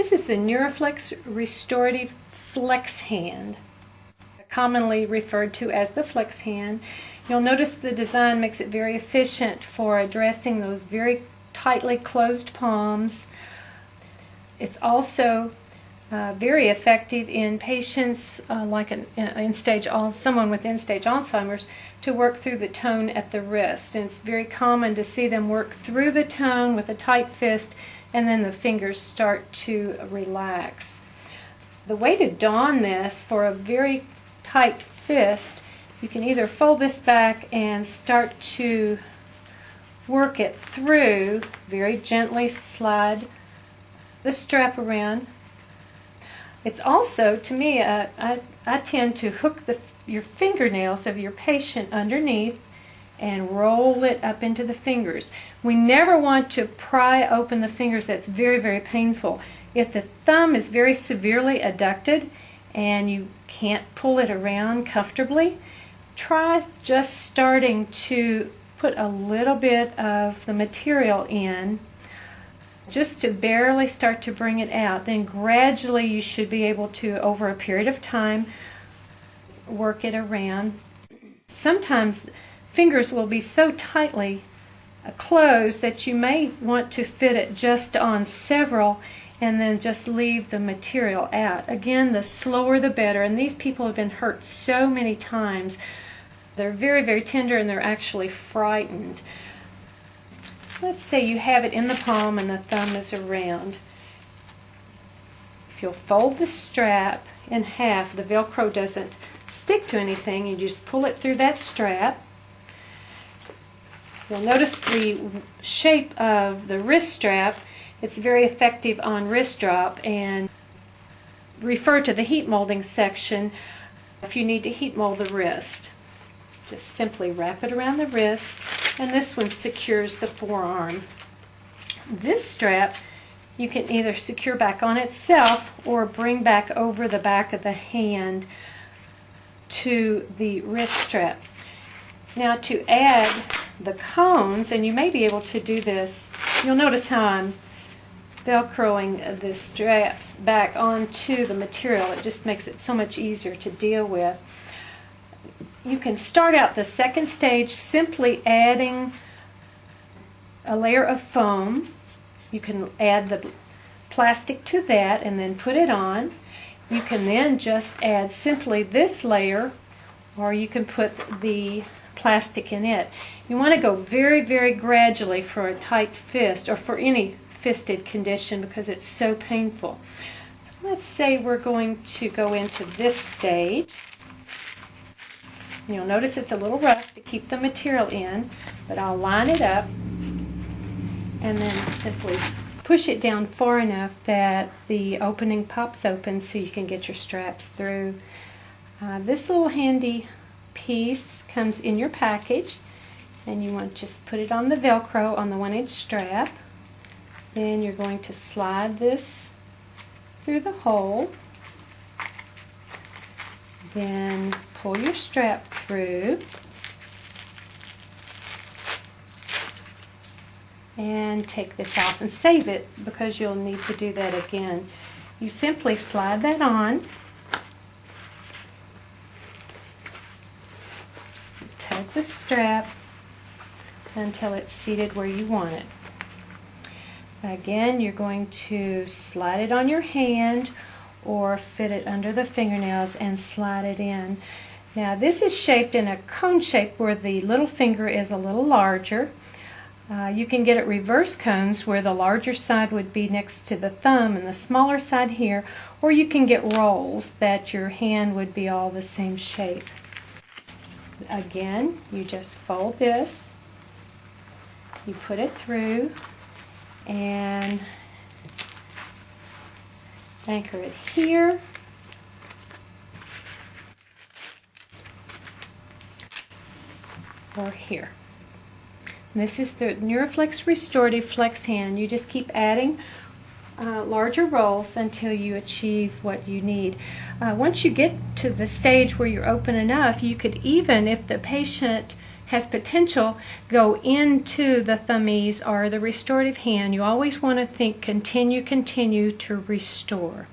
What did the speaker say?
This is the NeuroFlex Restorative Flex Hand, commonly referred to as the flex hand. You'll notice the design makes it very efficient for addressing those very tightly closed palms. It's also very effective in patients like someone with end-stage Alzheimer's to work through the tone at the wrist. And it's very common to see them work through the tone with a tight fist and then the fingers start to relax. The way to don this for a very tight fist, you can either fold this back and start to work it through, very gently slide the strap around. It's also, to me, I tend to hook your fingernails of your patient underneath and roll it up into the fingers. We never want to pry open the fingers. That's very, very painful. If the thumb is very severely adducted and you can't pull it around comfortably, try just starting to put a little bit of the material in, just to barely start to bring it out. Then gradually you should be able to, over a period of time, work it around. Sometimes fingers will be so tightly closed that you may want to fit it just on several and then just leave the material out. Again, the slower the better, and these people have been hurt so many times. They're very, very tender and they're actually frightened. Let's say you have it in the palm and the thumb is around. If you'll fold the strap in half, the Velcro doesn't stick to anything. You just pull it through that strap. You'll notice the shape of the wrist strap. It's very effective on wrist drop, and refer to the heat molding section if you need to heat mold the wrist. Just simply wrap it around the wrist, and this one secures the forearm. This strap you can either secure back on itself or bring back over the back of the hand to the wrist strap. Now, to add the cones, and you may be able to do this, you'll notice how I'm Velcroing the straps back onto the material. It just makes it so much easier to deal with. You can start out the second stage simply adding a layer of foam. You can add the plastic to that and then put it on. You can then just add simply this layer, or you can put the plastic in it. You want to go very, very gradually for a tight fist, or for any fisted condition, because it's so painful. So let's say we're going to go into this stage. You'll notice it's a little rough to keep the material in, but I'll line it up and then simply push it down far enough that the opening pops open so you can get your straps through. This little handy piece comes in your package, and you want to just put it on the Velcro on the 1-inch strap. Then you're going to slide this through the hole. Then pull your strap through and take this off and save it, because you'll need to do that again. You simply slide that on, tug the strap until it's seated where you want it. Again, you're going to slide it on your hand or fit it under the fingernails and slide it in. Now, this is shaped in a cone shape where the little finger is a little larger. You can get it reverse cones where the larger side would be next to the thumb and the smaller side here, or you can get rolls that your hand would be all the same shape. Again, you just fold this, you put it through, and anchor it here. Or here. And this is the NeuroFlex Restorative Flex Hand. You just keep adding larger rolls until you achieve what you need. Once you get to the stage where you're open enough, you could even, if the patient has potential go into the thummies or the restorative hand, you always want to think continue, continue to restore.